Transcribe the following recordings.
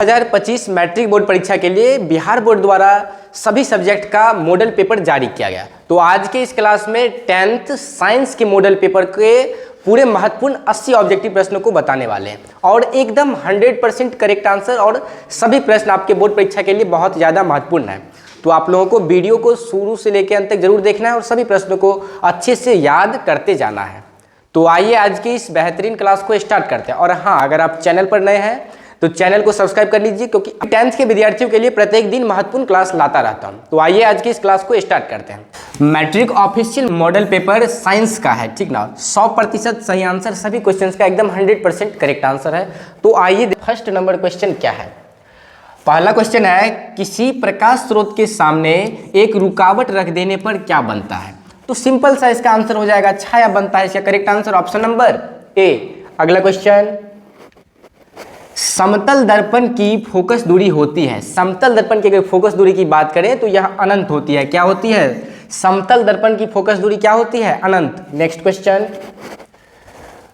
2025 matric board परीक्षा के लिए बिहार बोर्ड द्वारा सभी सब्जेक्ट का मॉडल पेपर जारी किया गया। तो आज के इस क्लास में 10th साइंस के मॉडल पेपर के पूरे महत्वपूर्ण 80 ऑब्जेक्टिव प्रश्नों को बताने वाले हैं और एकदम 100% करेक्ट आंसर, और सभी प्रश्न आपके बोर्ड परीक्षा के लिए बहुत ज़्यादा महत्वपूर्ण है। तो आप लोगों को वीडियो को शुरू से लेकर अंत तक जरूर देखना है और सभी प्रश्नों को अच्छे से याद करते जाना है। तो आइए आज की इस बेहतरीन क्लास को स्टार्ट करते हैं। और हाँ, अगर आप चैनल पर नए हैं तो चैनल को सब्सक्राइब कर लीजिए, क्योंकि 10th के विद्यार्थियों के लिए प्रत्येक दिन महत्वपूर्ण क्लास लाता रहता हूं। तो आइए आज की इस क्लास को स्टार्ट करते हैं। Matric official model paper science का है, ठीक ना। 100% सही आंसर, सभी क्वेश्चंस का एकदम 100% करेक्ट आंसर है। तो आइए फर्स्ट नंबर क्वेश्चन क्या है। पहला क्वेश्चन है, किसी प्रकाश स्रोत के सामने एक रुकावट रख देने पर क्या बनता है। तो सिंपल सा इसका आंसर हो जाएगा छाया बनता है। इसका करेक्ट आंसर ऑप्शन नंबर ए। अगला क्वेश्चन, समतल दर्पण की फोकस दूरी होती है। समतल दर्पण की अगर फोकस दूरी की बात करें तो यह अनंत होती है। क्या होती है? समतल दर्पण की फोकस दूरी क्या होती है? अनंत। नेक्स्ट क्वेश्चन,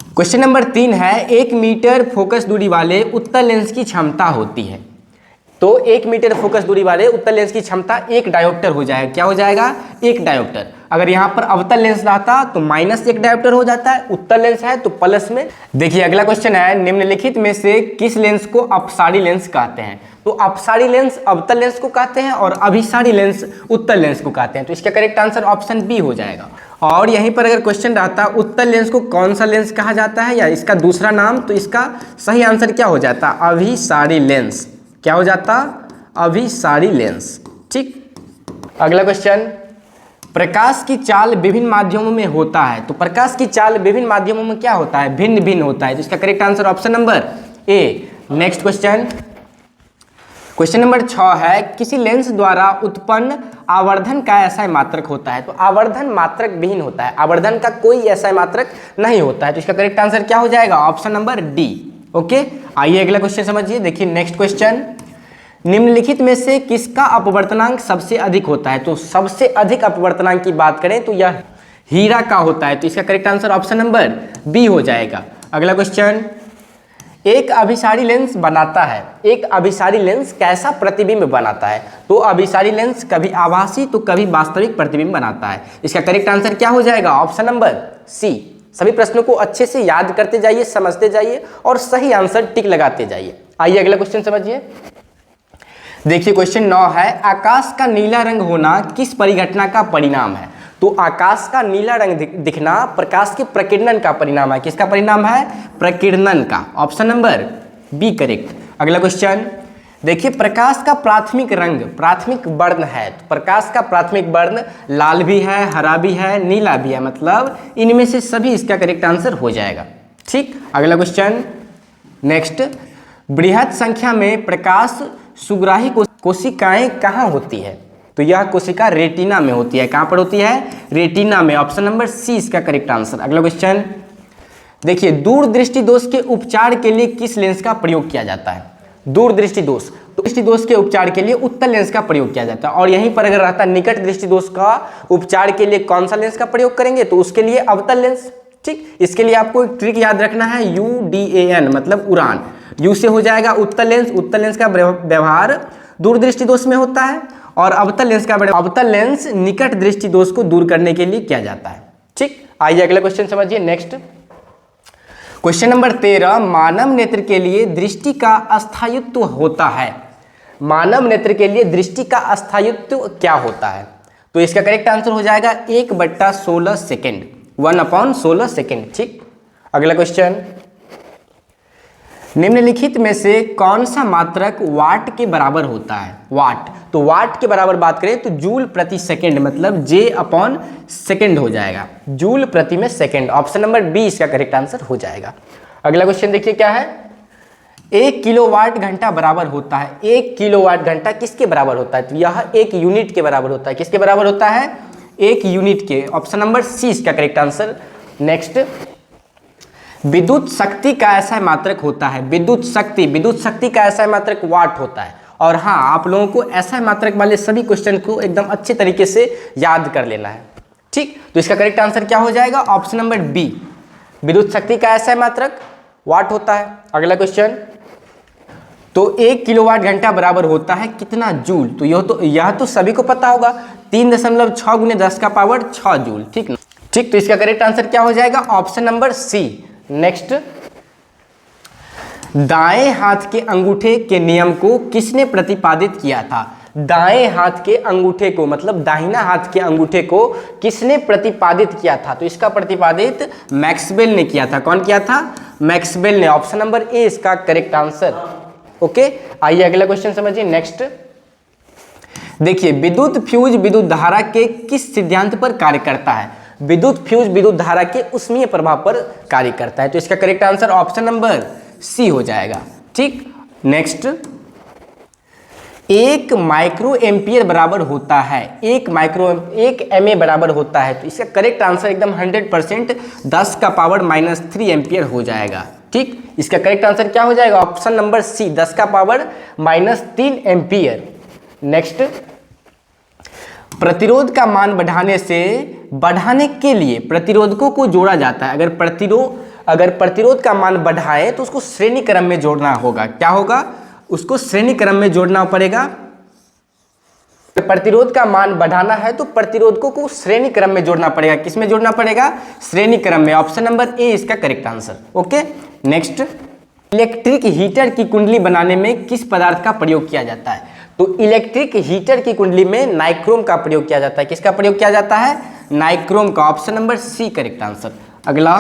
क्वेश्चन नंबर 3 है, 1 मीटर फोकस दूरी वाले उत्तल लेंस की क्षमता होती है। तो 1 मीटर फोकस दूरी वाले उत्तल लेंस की क्षमता 1 डायोप्टर हो जाएगा। क्या हो जाएगा? 1 डायोप्टर। अगर यहाँ पर अवतल लेंस रहता तो -1 डायोप्टर हो जाता है, उत्तल लेंस है तो प्लस में। देखिए अगला क्वेश्चन है, निम्नलिखित में से किस लेंस को अपसारी लेंस कहते हैं। तो अपसारी लेंस अवतल लेंस को कहते हैं और अभिसारी लेंस उत्तल लेंस को कहते हैं। तो इसका करेक्ट आंसर ऑप्शन बी हो जाएगा। और यहीं पर अगर क्वेश्चन रहता उत्तल लेंस को कौन सा लेंस कहा जाता है या इसका दूसरा नाम, तो इसका सही आंसर क्या हो जाता? अभिसारी लेंस। क्या हो जाता? अभिसारी लेंस। ठीक। अगला क्वेश्चन, प्रकाश की चाल विभिन्न माध्यमों में होता है। तो प्रकाश की चाल विभिन्न माध्यमों में क्या होता है? भिन्न भिन्न होता है। तो इसका करेक्ट आंसर ऑप्शन नंबर ए। नेक्स्ट क्वेश्चन, क्वेश्चन नंबर 6 है, किसी लेंस द्वारा उत्पन्न आवर्धन का एसआई मात्रक होता है। तो आवर्धन मात्रक विहीन होता है, आवर्धन का कोई एसआई मात्रक नहीं होता है। तो इसका करेक्ट आंसर क्या हो जाएगा? Option number D. ओके, आइए अगला क्वेश्चन समझिए। देखिए नेक्स्ट क्वेश्चन, निम्नलिखित में से किसका अपवर्तनांक सबसे अधिक होता है। तो सबसे अधिक अपवर्तनांक की बात करें तो यह हीरा का होता है। तो इसका correct answer option number B हो जाएगा। अगला क्वेश्चन, एक अभिसारी लेंस बनाता है। एक अभिसारी लेंस कैसा प्रतिबिंब बनाता है। तो अभिसारी लेंस कभी आभासी तो कभी वास्तविक प्रतिबिंब बनाता है। इसका करेक्ट आंसर क्या हो जाएगा? Option number C. सभी प्रश्नों को अच्छे से याद करते जाइए, समझते जाइए और सही आंसर टिक लगाते जाइए। आइए अगला क्वेश्चन समझिए। देखिए क्वेश्चन 9 है, आकाश का नीला रंग होना किस परिघटना का परिणाम है। तो आकाश का नीला रंग दिखना प्रकाश के प्रकीर्णन का परिणाम है। किसका परिणाम है? प्रकीर्णन का। Option number B correct. अगला क्वेश्चन, देखिए प्रकाश का प्राथमिक रंग, प्राथमिक वर्ण है। तो प्रकाश का प्राथमिक वर्ण लाल भी है, हरा भी है, नीला भी है, मतलब इनमें से सभी इसका करेक्ट आंसर हो जाएगा। ठीक। अगला क्वेश्चन नेक्स्ट, बृहत संख्या में प्रकाश सुग्राही कोशिकाएं कहाँ होती है। तो यह कोशिका रेटिना में होती है। कहाँ पर होती है? रेटिना में। ऑप्शन नंबर सी इसका करेक्ट आंसर। अगला क्वेश्चन, देखिए दूरदृष्टि दोष के उपचार के लिए किस लेंस का प्रयोग किया जाता है। दूरदृष्टि दोष, तो दृष्टि दोष के उपचार के लिए उत्तल लेंस का प्रयोग किया जाता है। और यहीं पर अगर रहता निकट दृष्टि दोष का उपचार के लिए कौन सा लेंस का प्रयोग करेंगे, तो उसके लिए अवतल लेंस। ठीक। इसके लिए आपको एक ट्रिक याद रखना है, UDAN मतलब उड़ान। यू से हो जाएगा उत्तल लेंस। उत्तल लेंस का व्यवहार दूरदृष्टि दोष में होता है और अवतल लेंस निकट दृष्टि दोष को दूर करने के लिए किया जाता है। ठीक। आइए अगला क्वेश्चन समझिए। नेक्स्ट क्वेश्चन नंबर 13, मानव नेत्र के लिए दृष्टि का अस्थायित्व होता है। मानव नेत्र के लिए दृष्टि का अस्थायित्व क्या होता है। तो इसका करेक्ट आंसर हो जाएगा 1/16 सेकेंड, 1/16 सेकेंड। ठीक। अगला क्वेश्चन, निम्नलिखित में से कौन सा मात्रक वाट के बराबर होता है। वाट, तो वाट के बराबर बात करें तो जूल प्रति सेकेंड, मतलब J/सेकेंड हो जाएगा। जूल प्रति में सेकेंड। ऑप्शन नंबर बी इसका करेक्ट आंसर हो जाएगा। अगला क्वेश्चन देखिए क्या है, 1 किलोवाट घंटा बराबर होता है। 1 किलोवाट घंटा किसके बराबर होता है। तो यह 1 यूनिट के बराबर होता है। किसके बराबर होता है? 1 यूनिट के। ऑप्शन नंबर सी इसका करेक्ट आंसर। नेक्स्ट, विद्युत शक्ति का ऐसा मात्रक होता है। विद्युत शक्ति का ऐसा मात्रक वाट होता है। और हाँ, आप लोगों को ऐसा मात्रक वाले सभी क्वेश्चन को एकदम अच्छे तरीके से याद कर लेना है। ठीक। तो इसका करेक्ट आंसर क्या हो जाएगा? Option number B. विद्युत शक्ति का ऐसा मात्रक वाट होता है। अगला क्वेश्चन, तो 1 किलोवाट घंटा बराबर होता है कितना जूल? तो यह तो सभी को पता होगा, 3.6 गुने 10 का पावर 6 जूल। ठीक ना? ठीक, तो इसका करेक्ट आंसर क्या हो जाएगा? ऑप्शन नंबर सी। नेक्स्ट, दाएं हाथ के अंगूठे के नियम को किसने प्रतिपादित किया था? दाएं हाथ के अंगूठे को मतलब दाहिना हाथ के अंगूठे को किसने प्रतिपादित किया था? तो इसका प्रतिपादित मैक्सवेल ने किया था। कौन किया था? मैक्सवेल ने। ऑप्शन नंबर ए इसका करेक्ट आंसर। ओके, आइए अगला क्वेश्चन समझिए। नेक्स्ट देखिए, विद्युत फ्यूज विद्युत धारा के किस सिद्धांत पर कार्य करता है? विद्युत फ्यूज विद्युत धारा के उष्मीय प्रभाव पर कार्य करता है। तो इसका correct answer option number C हो जाएगा। ठीक, नेक्स्ट, 1 माइक्रो एम्पियर बराबर होता है, 1 एमए बराबर होता है। तो इसका करेक्ट आंसर एकदम 100% 10 का पावर -3 एम्पियर हो जाएगा। ठीक, इसका करेक्ट आंसर क्या हो जाएगा? ऑप्शन नंबर सी, 10 का पावर -3 एम्पियर। नेक्स्ट, प्रतिरोध का मान बढ़ाने के लिए प्रतिरोधकों को जोड़ा जाता है। अगर प्रतिरोध का मान बढ़ाए तो उसको श्रेणी क्रम में जोड़ना होगा। क्या होगा? उसको श्रेणी क्रम में जोड़ना पड़ेगा। प्रतिरोध का मान बढ़ाना है तो प्रतिरोधकों को श्रेणी क्रम में जोड़ना पड़ेगा। किस में जोड़ना पड़ेगा? श्रेणी क्रम में। ऑप्शन नंबर ए इसका correct answer. Okay, next, electric heater की कुंडली बनाने में किस पदार्थ का प्रयोग किया जाता है? तो इलेक्ट्रिक हीटर की कुंडली में नाइक्रोम का प्रयोग किया जाता है। किसका प्रयोग किया जाता है? नाइक्रोम का। Option number C correct answer. अगला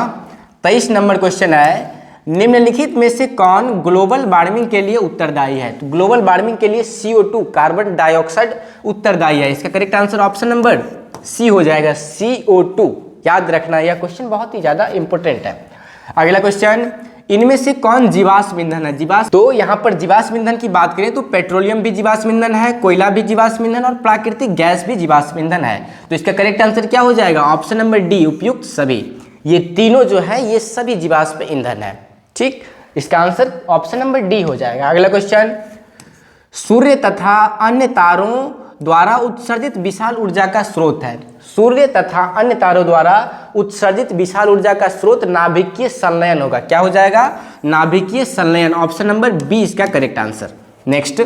23 नंबर क्वेश्चन है, निम्नलिखित में से कौन ग्लोबल वार्मिंग के लिए उत्तरदायी है? तो ग्लोबल वार्मिंग के लिए CO2 कार्बन डाइऑक्साइड उत्तरदायी है। इसका correct answer option number C हो जाएगा, CO2। याद रखना, यह क्वेश्चन बहुत ही ज्यादा इंपॉर्टेंट है। अगला क्वेश्चन, इनमें से कौन जीवाश्म ईंधन है? तो यहाँ पर जीवाश्म ईंधन की बात करें तो पेट्रोलियम भी जीवाश्म ईंधन है, कोयला भी जीवाश्म ईंधन और प्राकृतिक गैस भी जीवाश्म ईंधन है। तो इसका करेक्ट आंसर क्या हो जाएगा? ऑप्शन नंबर डी, उपयुक्त सभी। ये तीनों जो है ये सभी जीवाश्म ईंधन है। ठीक, इसका आंसर ऑप्शन नंबर डी हो जाएगा। अगला क्वेश्चन, सूर्य तथा अन्य तारों द्वारा उत्सर्जित विशाल ऊर्जा का स्रोत है। सूर्य तथा अन्य तारों द्वारा उत्सर्जित विशाल ऊर्जा का स्रोत नाभिकीय संलयन होगा। क्या हो जाएगा? नाभिकीय संलयन। ऑप्शन नंबर बी इसका करेक्ट आंसर। नेक्स्ट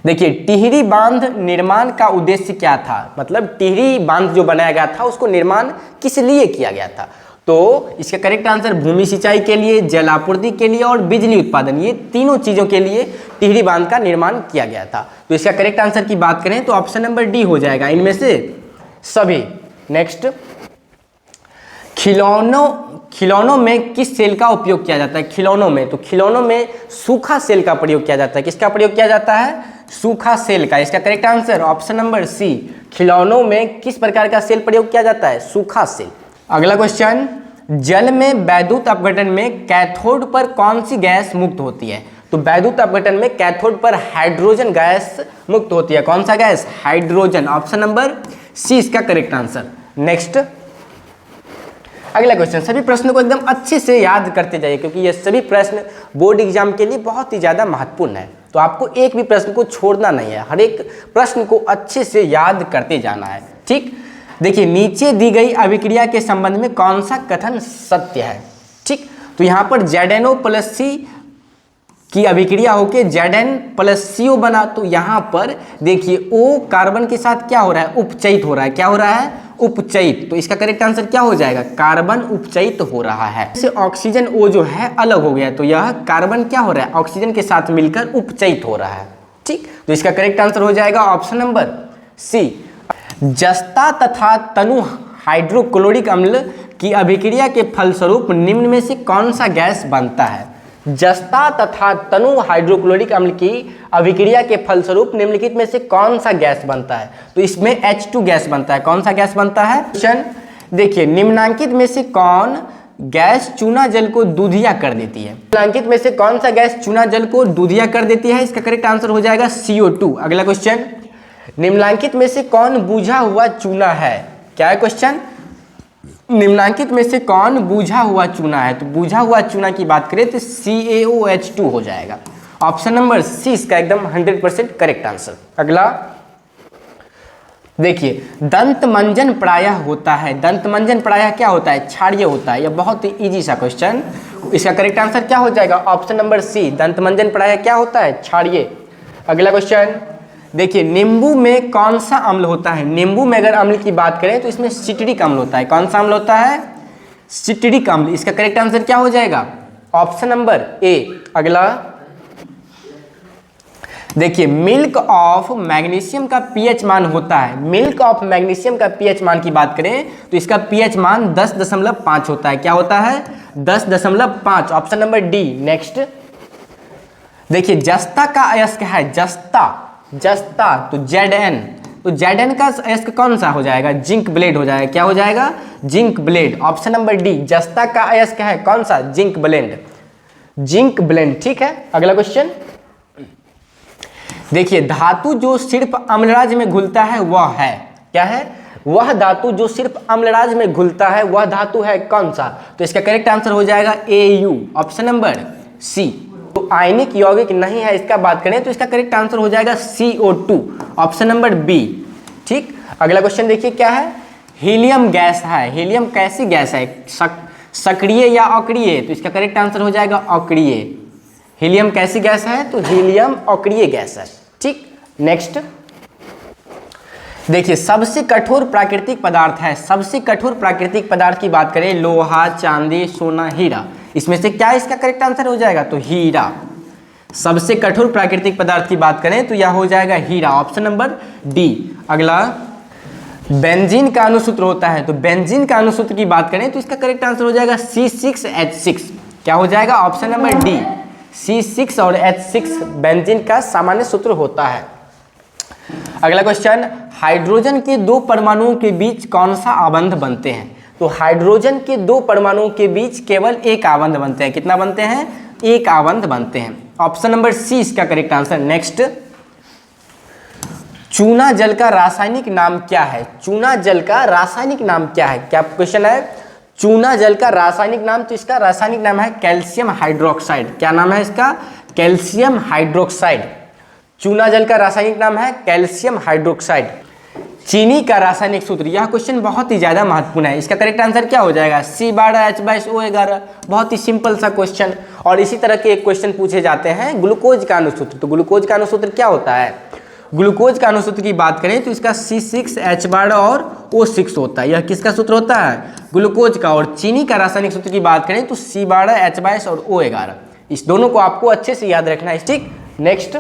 देखिए, टिहरी बांध निर्माण का उद्देश्य क्या था? मतलब टिहरी बांध जो बनाया गया था उसको निर्माण किस लिए किया गया था? तो इसका करेक्ट आंसर भूमि सिंचाई के लिए, जल आपूर्ति के लिए और बिजली उत्पादन, ये तीनों चीजों के लिए टिहरी बांध का निर्माण किया गया था। तो इसका करेक्ट आंसर की बात करें तो ऑप्शन नंबर डी हो जाएगा, इनमें से सभी। नेक्स्ट, खिलौनों में किस सेल का उपयोग किया जाता है? खिलौनों में, तो खिलौनों में सूखा सेल का प्रयोग किया जाता है। किसका प्रयोग किया जाता है? सूखा सेल का। इसका correct answer option number C, खिलौनों में किस प्रकार का सेल प्रयोग किया जाता है? सूखा सेल। अगला क्वेश्चन, जल में वैद्युत अपघटन में कैथोड पर कौन सी गैस मुक्त होती है? तो वैद्युत अपघटन में कैथोड पर हाइड्रोजन गैस मुक्त होती है। कौन सा gas? Hydrogen. Option number C इसका करेक्ट आंसर। नेक्स्ट, अगला क्वेश्चन, सभी प्रश्नों को एकदम अच्छे से याद करते जाइए क्योंकि ये सभी प्रश्न बोर्ड एग्जाम के लिए बहुत ही ज़्यादा महत्वपूर्ण है। तो आपको एक भी प्रश्न को छोड़ना नहीं है, हर एक प्रश्न को अच्छे से याद करते जाना है। ठीक, देखिए, नीचे दी गई अभिक्रिया के संबंध में कौन सा कथन सत्य है? ठीक, तो यहाँ पर ZnO + C की अभिक्रिया होके Zn + CO बना। तो यहाँ पर देखिए O कार्बन के साथ क्या हो रहा है? उपचयित हो रहा है। क्या हो रहा है? उपचयित। तो इसका करेक्ट आंसर क्या हो जाएगा? कार्बन उपचयित हो रहा है। जैसे ऑक्सीजन O जो है अलग हो गया, तो यह कार्बन क्या हो रहा है? ऑक्सीजन के साथ मिलकर उपचयित हो रहा है। ठीक, तो इसका करेक्ट आंसर हो जाएगा ऑप्शन नंबर सी। जस्ता तथा तनु हाइड्रोक्लोरिक अम्ल की अभिक्रिया के फलस्वरूप निम्न में से कौन सा गैस बनता है? जस्ता तथा तनु हाइड्रोक्लोरिक अम्ल की अभिक्रिया के फलस्वरूप निम्नलिखित में से कौन सा गैस बनता है? तो इसमें H2 गैस बनता है। कौन सा गैस बनता है? क्वेश्चन देखिए, निम्नांकित में से कौन गैस चूना जल को दूधिया कर देती है? निम्नांकित में से कौन सा गैस चूना जल को दूधिया कर देती है? इसका करेक्ट आंसर हो जाएगा CO2। अगला क्वेश्चन, निम्नलिखित में से कौन बुझा हुआ चूना है? क्या है क्वेश्चन? निम्नलिखित में से कौन बुझा हुआ चूना है? तो बुझा हुआ चूना की बात करें तो CaOH2 हो जाएगा। ऑप्शन नंबर सी इसका एकदम 100% करेक्ट आंसर। अगला देखिए दंत मंजन प्रायः होता है, दंत मंजन प्रायः क्या होता है, क्षारीय होता है। यह बहुत ही इजी सा क्वेश्चन, इसका करेक्ट आंसर क्या हो जाएगा, ऑप्शन नंबर सी, दंत मंजन प्रायः क्या होता है, क्षारीय। अगला क्वेश्चन देखिए, नींबू में कौन सा अम्ल होता है, नींबू में अगर अम्ल की बात करें तो इसमें सिट्रिक अम्ल होता है। कौन सा अम्ल होता है, सिट्रिक अम्ल। इसका करेक्ट आंसर क्या हो जाएगा, ऑप्शन नंबर ए। अगला देखिए, मिल्क ऑफ मैग्नीशियम का पीएच मान होता है, मिल्क ऑफ मैग्नीशियम का पीएच मान की बात करें तो इसका पीएच मान 10.5 होता है। क्या होता है, 10.5, ऑप्शन नंबर डी। नेक्स्ट देखिए, जस्ता का अयस्क है, जस्ता, जस्ता तो Zn, तो Zn का अयस्क कौन सा हो जाएगा, जिंक ब्लेड हो जाएगा। क्या हो जाएगा, zinc blende, option number D. जस्ता का अयस्क है कौन सा, जिंक ब्लेंड, जिंक ब्लेंड। ठीक है, अगला क्वेश्चन देखिए, धातु जो सिर्फ अम्लराज में घुलता है वह है, क्या है, वह धातु जो सिर्फ अम्लराज में घुलता है वह धातु है कौन सा। तो इसका करेक्ट आंसर हो जाएगा Au, ऑप्शन नंबर सी। तो आयनिक यौगिक नहीं है इसका बात करें तो इसका करेक्ट आंसर हो जाएगा CO2, ऑप्शन नंबर बी। ठीक, अगला क्वेश्चन देखिए क्या है, हीलियम गैस है, हीलियम कैसी गैस है, सक्रिय या अक्रिय। तो इसका करेक्ट आंसर हो जाएगा अक्रिय। हीलियम कैसी गैस है, तो हीलियम अक्रिय गैस है। ठीक, नेक्स्ट देखिए, सबसे कठोर प्राकृतिक पदार्थ है, सबसे कठोर प्राकृतिक पदार्थ की बात करें, लोहा, चांदी, सोना, हीरा। इसमें से क्या इसका करेक्ट आंसर हो जाएगा, तो हीरा। सबसे कठोर प्राकृतिक पदार्थ की बात करें तो यह हो जाएगा हीरा, ऑप्शन नंबर डी। अगला बेंजीन का अणुसूत्र होता है, तो बेंजीन का अणुसूत्र की बात करें तो इसका करेक्ट आंसर हो जाएगा C6H6। क्या हो जाएगा, ऑप्शन नंबर डी। C6 और H6 बेंजीन का सामान्य सूत्र होता है। अगला क्वेश्चन, हाइड्रोजन के दो परमाणुओं के बीच कौन सा आबंध बनते हैं। तो हाइड्रोजन के दो परमाणुओं के बीच केवल एक आबंध बनते हैं। कितना बनते हैं, एक आबंध बनते हैं, ऑप्शन नंबर सी इसका करेक्ट आंसर। नेक्स्ट, चूना जल का रासायनिक नाम क्या है, चूना जल का रासायनिक नाम क्या है। क्या क्वेश्चन है, चूना जल का रासायनिक नाम, तो इसका रासायनिक नाम है कैल्शियम हाइड्रोक्साइड। क्या नाम है इसका, कैल्शियम हाइड्रोक्साइड। चूना जल का रासायनिक नाम है कैल्शियम हाइड्रोक्साइड। चीनी का रासायनिक सूत्र, यह क्वेश्चन बहुत ही ज्यादा महत्वपूर्ण है। इसका करेक्ट आंसर क्या हो जाएगा, C12H22O11। बहुत ही सिंपल सा क्वेश्चन। और इसी तरह के एक क्वेश्चन पूछे जाते हैं ग्लूकोज का अणुसूत्र। तो ग्लूकोज का अणुसूत्र क्या होता है, ग्लूकोज का अणुसूत्र की बात करें तो इसका C6H12 और O6 होता है। यह किसका सूत्र होता है, ग्लूकोज का। और चीनी का रासायनिक सूत्र की बात करें तो C12H22 और O11। इस दोनों को आपको अच्छे से याद रखना है। ठीक, नेक्स्ट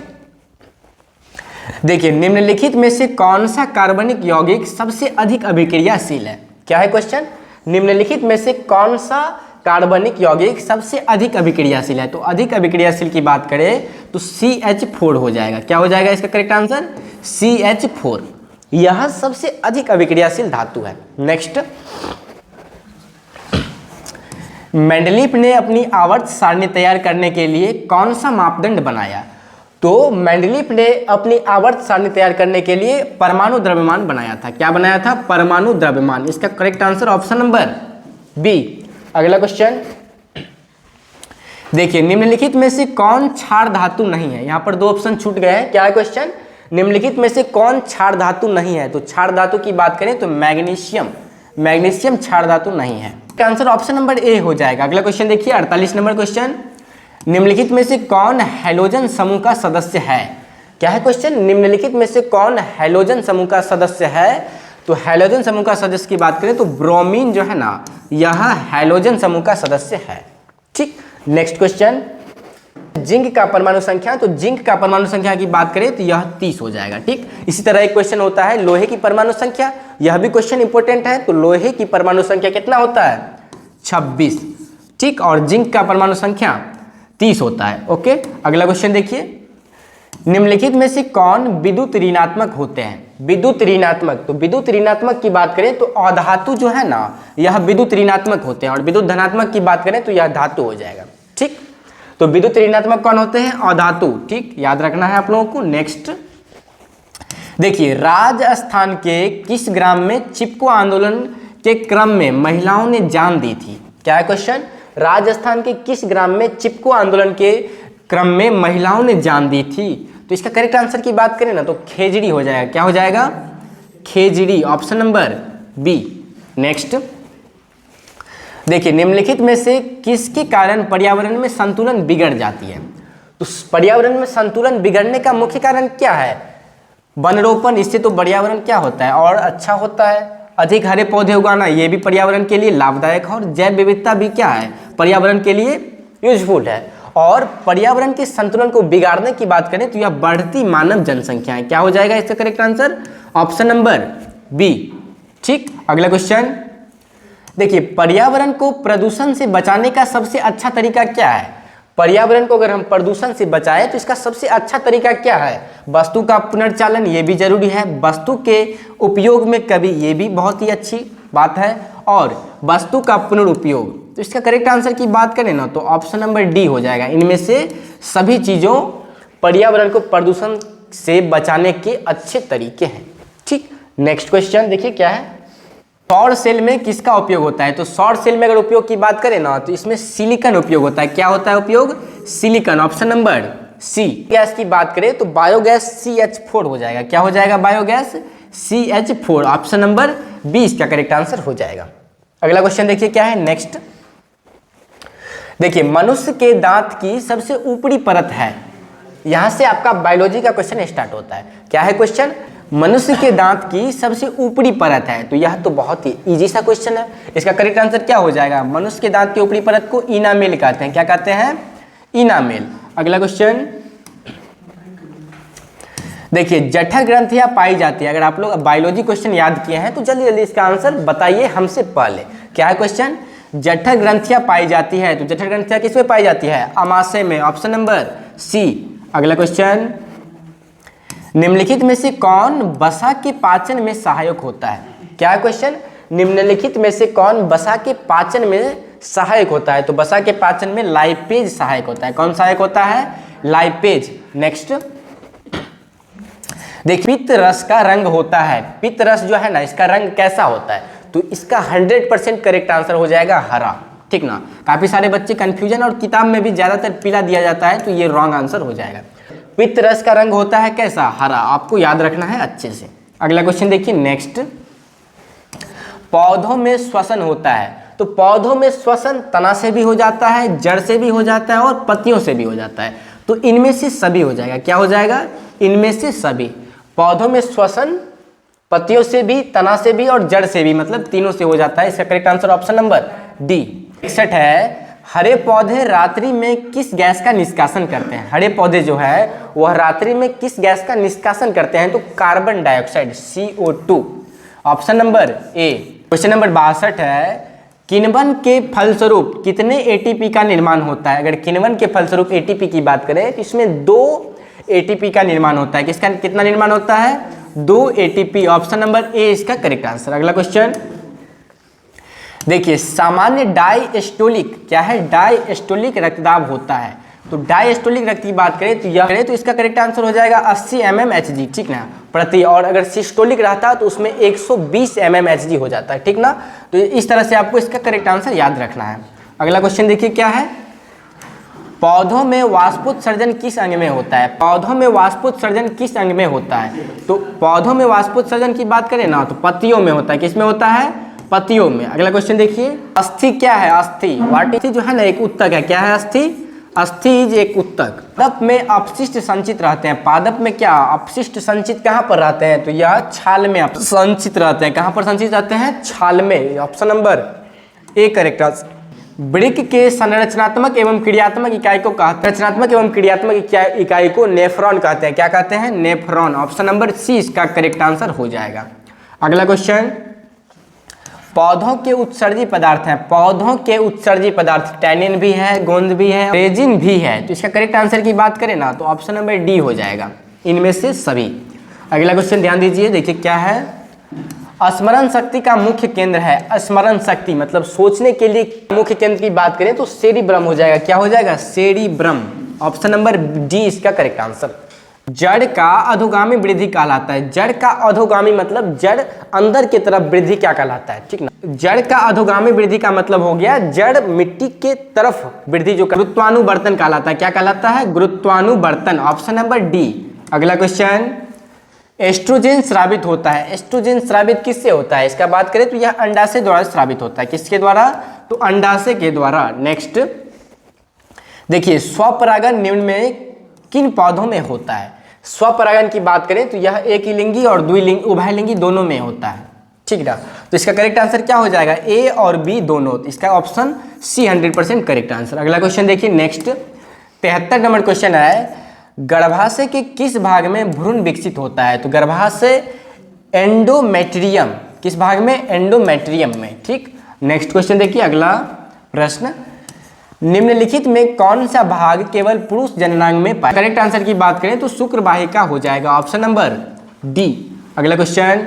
देखिए, निम्नलिखित में से कौन सा कार्बनिक यौगिक सबसे अधिक अभिक्रियाशील है। क्या है क्वेश्चन, निम्नलिखित में से कौन सा कार्बनिक यौगिक सबसे अधिक अभिक्रियाशील है। तो अधिक अभिक्रियाशील की बात करें तो CH4 हो जाएगा। क्या हो जाएगा इसका करेक्ट आंसर, CH4। यह सबसे अधिक अभिक्रियाशील धातु है। नेक्स्ट, मेंडलीफ ने अपनी आवर्त सारणी तैयार करने के लिए कौन सा मापदंड बनाया। तो मेंडलीफ ने अपनी आवर्त सारणी तैयार करने के लिए परमाणु द्रव्यमान बनाया था। क्या बनाया था, परमाणु द्रव्यमान। इसका correct answer option number B. अगला क्वेश्चन देखिए, निम्नलिखित में से कौन क्षार धातु नहीं है। यहां पर दो ऑप्शन छूट गए हैं। क्या है क्वेश्चन, निम्नलिखित में से कौन क्षार धातु नहीं है। तो क्षार धातु की बात करें तो मैग्नीशियम, मैग्नीशियम क्षार धातु नहीं है। इसका आंसर ऑप्शन नंबर ए हो जाएगा। अगला क्वेश्चन देखिए, 48 नंबर क्वेश्चन, निम्नलिखित में से कौन हैलोजन समूह का सदस्य है। क्या है क्वेश्चन, निम्नलिखित में से कौन हैलोजन समूह का सदस्य है। तो हैलोजन समूह का सदस्य की बात करें तो ब्रोमीन जो है ना, यह हैलोजन समूह का सदस्य है। ठीक, नेक्स्ट क्वेश्चन, जिंक का परमाणु संख्या। तो जिंक का परमाणु संख्या की बात करें तो यह 30 हो जाएगा। ठीक, इसी तरह एक क्वेश्चन होता है लोहे की परमाणु संख्या। यह भी क्वेश्चन इंपॉर्टेंट है। तो लोहे की परमाणु संख्या कितना होता है, 26। ठीक, और जिंक का परमाणु संख्या 30 होता है। ओके, अगला क्वेश्चन देखिए, निम्नलिखित में से कौन विद्युत ऋणात्मक होते हैं। विद्युत ऋणात्मक, तो विद्युत ऋणात्मक की बात करें तो अधातु जो है ना, यह विद्युत ऋणात्मक होते हैं। और विद्युत धनात्मक की बात करें तो यह धातु हो जाएगा। ठीक, तो विद्युत ऋणात्मक कौन होते हैं, अधातु। ठीक, याद रखना है आप लोगों को। नेक्स्ट देखिए, राजस्थान के किस ग्राम में चिपको आंदोलन के क्रम में महिलाओं ने जान दी थी। क्या है क्वेश्चन, राजस्थान के किस ग्राम में चिपको आंदोलन के क्रम में महिलाओं ने जान दी थी। तो इसका करेक्ट आंसर की बात करें ना तो खेजड़ी हो जाएगा। क्या हो जाएगा, खेजड़ी, ऑप्शन नंबर बी। नेक्स्ट देखिए, निम्नलिखित में से किसके कारण पर्यावरण में संतुलन बिगड़ जाती है? तो पर्यावरण में संतुलन बिगड़ने का मुख्य कारण क्या है? वनरोपण, इससे तो पर्यावरण क्या होता है और अच्छा होता है। अधिक हरे पौधे उगाना, ये भी पर्यावरण के लिए लाभदायक है। और जैव विविधता भी क्या है? पर्यावरण के लिए यूजफुल है। और पर्यावरण के संतुलन को बिगाड़ने की बात करें तो यह बढ़ती मानव जनसंख्या है। क्या हो जाएगा इसका correct answer? Option number B. ठीक, अगला क्वेश्चन देखिए, पर्यावरण को प्रदूषण से बचाने का सबसे अच्छा तरीका क्या है? पर्यावरण को अगर हम प्रदूषण से बचाएं तो इसका सबसे अच्छा तरीका क्या है? वस्तु का पुनर्चालन, ये भी जरूरी है। वस्तु के उपयोग में कभी, ये भी बहुत ही अच्छी बात है। और वस्तु का पुनरुपयोग, तो इसका करेक्ट आंसर की बात करें ना तो ऑप्शन नंबर डी हो जाएगा। इनमें से सभी चीज़ों पर्यावरण को प्रदूषण से बचाने के अच्छे तरीके हैं। ठीक, नेक्स्ट क्वेश्चन देखिए क्या है। सौर सेल में किसका उपयोग होता है? तो सौर सेल में अगर उपयोग की बात करें ना तो इसमें सिलिकॉन उपयोग होता है। क्या होता है उपयोग? Silicon, option number C. Gas की बात करें तो बायोगैस CH4 हो जाएगा। क्या हो जाएगा? Biogas CH4, option number B इसका करेक्ट आंसर हो जाएगा। अगला क्वेश्चन देखिए क्या है। नेक्स्ट देखिए, मनुष्य के दांत की सबसे ऊपरी परत है। यहां से आपका बायोलॉजी का क्वेश्चन स्टार्ट होता है। क्या है क्वेश्चन? मनुष्य के दांत की सबसे ऊपरी परत है। तो यह तो बहुत ही इजी सा क्वेश्चन है। इसका करेक्ट आंसर क्या हो जाएगा? मनुष्य के दांत की ऊपरी परत को इनामेल कहते हैं। क्या कहते हैं? इनामेल। अगला क्वेश्चन देखिए, जठर ग्रंथियां पाई जाती है। अगर आप लोग बायोलॉजी क्वेश्चन याद किए हैं तो जल्दी जल्दी इसका आंसर बताइए हमसे पहले। क्या है क्वेश्चन? जठर ग्रंथियां पाई जाती है। तो जठर ग्रंथियां किसमें पाई जाती है? अमाशय में, ऑप्शन नंबर सी। अगला क्वेश्चन, निम्नलिखित में से कौन वसा के पाचन में सहायक होता है? क्या है क्वेश्चन? निम्नलिखित में से कौन वसा के पाचन में सहायक होता है? तो वसा के पाचन में लाइपेज सहायक होता है। कौन सहायक होता है? लाइपेज। नेक्स्ट देखिए, पित्त रस का रंग होता है। पित्त रस जो है ना, इसका रंग कैसा होता है? तो इसका 100% करेक्ट आंसर हो जाएगा हरा। ठीक ना, काफी सारे बच्चे कंफ्यूजन और किताब में भी ज्यादातर पीला दिया जाता है तो ये रॉन्ग आंसर हो जाएगा। पित्त रस का रंग होता है कैसा? हरा। आपको याद रखना है अच्छे से। अगला क्वेश्चन देखिए। नेक्स्ट, पौधों में श्वसन होता है। तो पौधों में श्वसन तना से भी हो जाता है, जड़ से भी हो जाता है और पत्तियों से भी हो जाता है। तो इनमें से सभी हो जाएगा। क्या हो जाएगा? इनमें से सभी। पौधों में श्वसन पत्तियों से भी, तना से भी और जड़ से भी, मतलब तीनों से हो जाता है। इसका correct answer option number D. 61 है, हरे पौधे रात्रि में किस गैस का निष्कासन करते हैं? हरे पौधे जो है वह रात्रि में किस गैस का निष्कासन करते हैं? तो carbon dioxide, CO2, option number ए। क्वेश्चन नंबर 62 है, किण्वन के फलस्वरूप कितने ATP का निर्माण होता है? अगर किण्वन के फलस्वरूप ATP की बात करें तो इसमें 2 ATP का निर्माण होता है। किसका कितना निर्माण होता है? 2 ATP, ऑप्शन नंबर ए इसका करेक्ट आंसर। अगला क्वेश्चन देखिए, सामान्य डायस्टोलिक, क्या है? डायस्टोलिक रक्तदाब होता है। तो डायस्टोलिक रक्त की बात करें तो यह तो इसका करेक्ट आंसर हो जाएगा 80 mmHg, ठीक ना, प्रति। और अगर सिस्टोलिक रहता तो उसमें 120 mmHg हो जाता है। ठीक ना, तो इस तरह से आपको इसका करेक्ट आंसर याद रखना है। अगला क्वेश्चन देखिए क्या है। पौधों में वाष्पोत्सर्जन किस अंग में होता है? पौधों में वाष्पोत्सर्जन किस अंग में होता है? तो पौधों में वाष्पोत्सर्जन की बात करें ना तो पत्तियों में होता है। किस में होता है? पत्तियों में। अगला क्वेश्चन देखिए, अस्थि क्या है? अस्थि वाटिथि जो है ना एक उत्तक है। क्या है? अस्थि। अस्थि एक उत्तक। पादप में अपशिष्ट संचित रहते हैं। पादप में क्या अपशिष्ट संचित कहाँ पर रहते हैं? तो यह छाल में संचित रहते हैं। कहाँ पर संचित रहते हैं? छाल में, option number A correct answer. वृक्क के संरचनात्मक एवं क्रियात्मक इकाई को कहते हैं, रचनात्मक एवं क्रियात्मक इकाई को नेफ्रॉन कहते हैं। क्या कहते हैं? नेफ्रॉन, ऑप्शन नंबर सी इसका करेक्ट आंसर हो जाएगा। अगला क्वेश्चन, पौधों के उत्सर्जी पदार्थ हैं। पौधों के उत्सर्जी पदार्थ टैनिन भी है, गोंद भी है, रेजिन भी है। तो इसका करेक्ट आंसर की बात करें ना तो ऑप्शन नंबर डी हो जाएगा, इनमें से सभी। अगला क्वेश्चन ध्यान दीजिए, देखिए क्या है। स्मरण शक्ति का मुख्य केंद्र है। स्मरण शक्ति मतलब सोचने के लिए मुख्य केंद्र की बात करें तो सेरिब्रम हो जाएगा। क्या हो जाएगा? सेरिब्रम, ऑप्शन नंबर डी इसका करेक्ट आंसर। जड़ का अधोगामी वृद्धि कहलाता है। जड़ का अधोगामी मतलब जड़ अंदर की तरफ वृद्धि क्या कहलाता है? ठीक ना, जड़ का अधोगामी वृद्धि का मतलब हो गया जड़ मिट्टी के तरफ वृद्धि जो गुरुत्वानुवर्तन कहलाता है। क्या कहलाता है? गुरुत्वानुवर्तन, ऑप्शन नंबर डी। अगला क्वेश्चन, एस्ट्रोजन स्रावित होता है। एस्ट्रोजन स्रावित किससे होता है, इसका बात करें तो यह अंडाशय द्वारा स्रावित होता है। किसके द्वारा, तो अंडाशय के द्वारा। नेक्स्ट देखिए, स्वपरागन निम्न में किन पौधों में होता है। स्वपरागन की बात करें तो यह एक लिंगी और द्विलिंगी उभयलिंगी दोनों में होता है, ठीक ना। तो इसका करेक्ट आंसर क्या हो जाएगा, ए और बी दोनों। इसका ऑप्शन सी 100% करेक्ट आंसर। अगला क्वेश्चन देखिए नेक्स्ट 73 नंबर क्वेश्चन है, गर्भाशय के किस भाग में भ्रूण विकसित होता है। तो गर्भाशय एंडोमेट्रियम, किस भाग में, एंडोमेट्रियम में, ठीक। नेक्स्ट क्वेश्चन देखिए अगला प्रश्न, निम्नलिखित में कौन सा भाग केवल पुरुष जननांग में पाया। करेक्ट आंसर की बात करें तो शुक्र वाहिका हो जाएगा, ऑप्शन नंबर डी। अगला क्वेश्चन,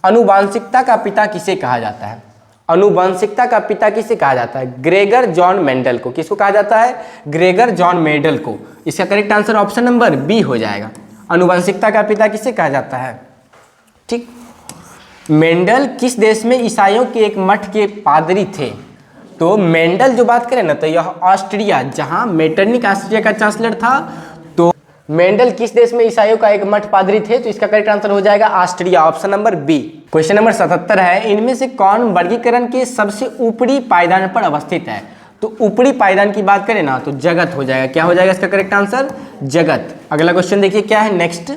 अनुवांशिकता का पिता किसे कहा जाता है। अनुवांशिकता का पिता किसे कहा जाता है, ग्रेगर जॉन मेंडल को। किसको कहा जाता है, ग्रेगर जॉन मेंडल को। इसका correct answer option number B हो जाएगा। अनुवांशिकता का पिता किसे कहा जाता है, ठीक। मेंडल किस देश में ईसाइयों के एक मठ के पादरी थे। तो मेंडल जो बात करें ना तो यह ऑस्ट्रिया, जहां मेटरनिक ऑस्ट्रिया का चांसलर था। तो मेंडल किस देश में ईसाइयों का एक मठ पादरी थे, तो इसका करेक्ट आंसर हो जाएगा Austria, option number B. Question number 77 है, इनमें से कौन वर्गीकरण के सबसे ऊपरी पायदान पर अवस्थित है। तो ऊपरी पायदान की बात करें ना तो जगत हो जाएगा। क्या हो जाएगा इसका करेक्ट आंसर, जगत। अगला क्वेश्चन देखिए क्या है नेक्स्ट,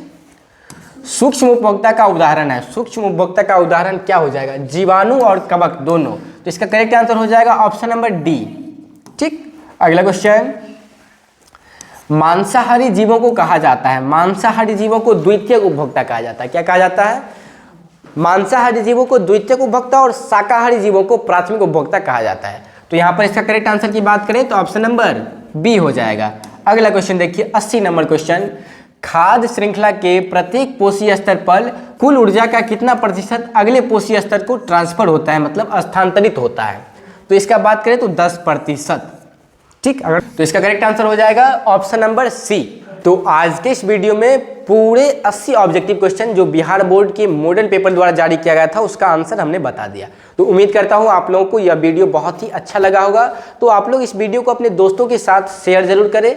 सूक्ष्म उपभोक्ता का उदाहरण है। सूक्ष्म उपभोक्ता का उदाहरण क्या हो जाएगा, जीवाणु और कवक दोनों। तो इसका करेक्ट आंसर हो जाएगा ऑप्शन नंबर डी, ठीक। अगला क्वेश्चन, मांसाहारी जीवों को कहा जाता है, मांसाहारी जीवों को द्वितीयक उपभोक्ता कहा जाता है। क्या कहा जाता है, मांसाहारी जीवों को द्वितीयक उपभोक्ता और शाकाहारी जीवों को प्राथमिक उपभोक्ता कहा जाता है। तो यहाँ पर इसका करेक्ट आंसर की बात करें तो ऑप्शन नंबर बी हो जाएगा। अगला क्वेश्चन देखिए 80 नंबर क्वेश्चन, खाद्य श्रृंखला के प्रत्येक पोषीय स्तर पर कुल ऊर्जा का कितना प्रतिशत अगले पोषीय स्तर को ट्रांसफर होता है, मतलब स्थानांतरित होता है। तो इसका बात करें तो 10%, ठीक। अगर तो इसका करेक्ट आंसर हो जाएगा ऑप्शन नंबर सी। तो आज के इस वीडियो में पूरे 80 ऑब्जेक्टिव क्वेश्चन जो बिहार बोर्ड के मॉडल पेपर द्वारा जारी किया गया था उसका आंसर हमने बता दिया। तो उम्मीद करता हूं आप लोगों को यह वीडियो बहुत ही अच्छा लगा होगा। तो आप लोग इस वीडियो को अपने दोस्तों के साथ शेयर जरूर करें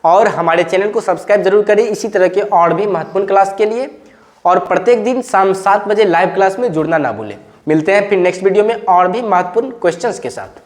और हमारे चैनल को सब्सक्राइब जरूर करें इसी तरह के और भी महत्वपूर्ण क्लास के लिए। और प्रत्येक दिन शाम 7 बजे लाइव क्लास में जुड़ना ना भूलें। मिलते हैं फिर नेक्स्ट वीडियो में और भी महत्वपूर्ण क्वेश्चंस के साथ।